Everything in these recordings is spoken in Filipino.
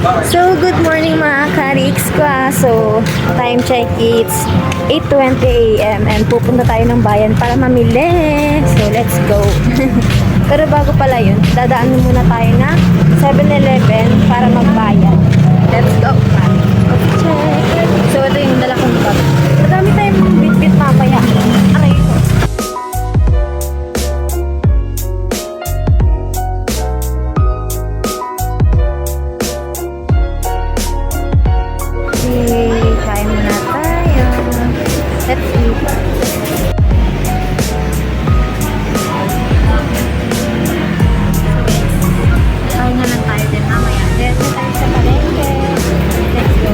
So, good morning mga ka-Rix ko. So, time check, it's 8:20 a.m. and pupunta tayo ng bayan para mamili. So, let's go. Pero bago pala yun, dadaan muna tayo na 7-Eleven para magbayan. Let's go. Let's check. So, ito yung dala kong bag. Madami tayong bit-bit mamaya. Aray ko. Kain muna tayo. Let's eat. Kain na lang tayo din mamaya. Diretso tayo sa palengke. Let's go.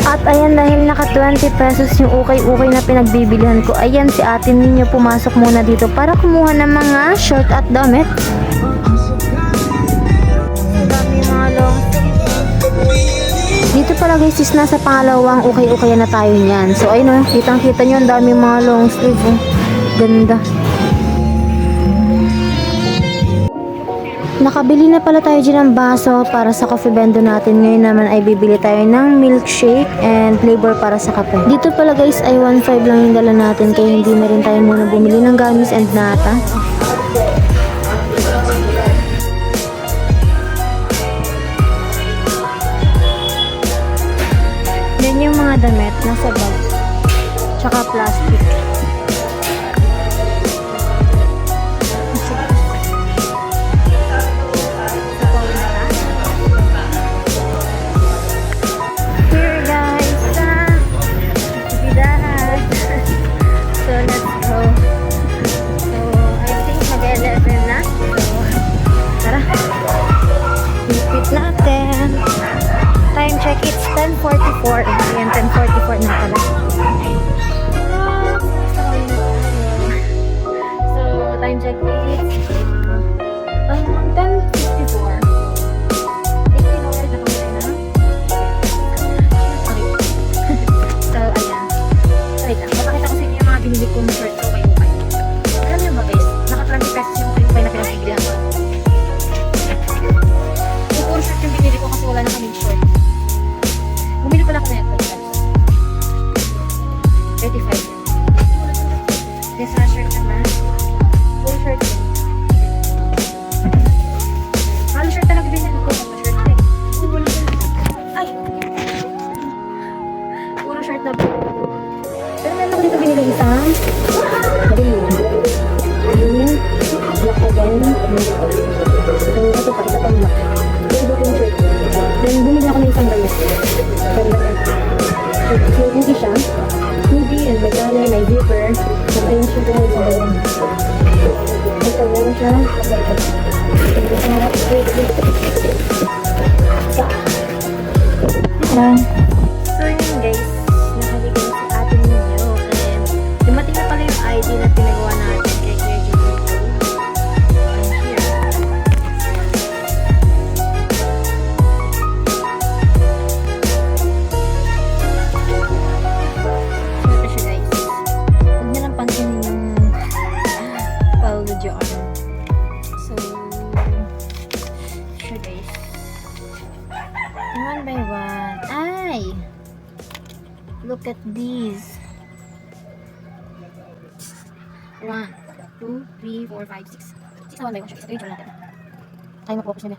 At ayan, dahil naka 20 pesos yung ukay-ukay na pinagbibilihan ko, ayan si ate ninyo pumasok muna dito para kumuha ng mga short at damit. Dito pala guys is nasa pangalawang ukay-ukay na tayo niyan. So ayun o, kitang-kita nyo ang dami mga long sleeve oh. Ganda. Nakabili na pala tayo dyan ng baso para sa coffee bendo natin. Ngayon naman ay bibili tayo ng milkshake and flavor para sa kape. Dito pala guys ay 1.5 lang yung dala natin, kaya hindi na rin tayo muna bumili ng gummies and nata. Yan yung mga damit nasa bag tsaka plastic. Here guys, actividad. So let's go. So I think mag-11 na. So tara, repeat natin. Time check, it's 10:44. Ayan, 10:44 na pala. So, time check, it's 10:54. 18 hours na kami na. Okay. So, ayan. Wait lang, mapakita ko sa inyo yung mga binili kong shirt ko kayo kayo. Alam niyo ba guys, naka 20 pesos yung kayo kayo na pinagbibilihan ko. So, puro shirt yung binili ko kasi wala na kaming short. Bumili pala ako na ito. 35. This na shirt naman. Full shirt din. Halo shirt talaga din yan ko. Shirt din. Ay! Puro shirt na. Pero meron ako dito binili isang green. Green. Black again. So, ito pa. Ito pang black. Ito yung shirt. Then, bumili ako ng isang damit. So, hindi siya. Hoodie and may color, may zipper. So, ayun siya ko sa bayan. Ito, meron siya. So, yun guys. Nakaligay si ate ninyo. And, dumating na pala yung ID na pinagawa natin kay Kuya Jimmy. And here. So, sure guys. One by one. Ay! Look at these. 1, 2, 3, 4, 5, 6. 6 na one by one siya. Ito yung natin. Tayo mag-focus na.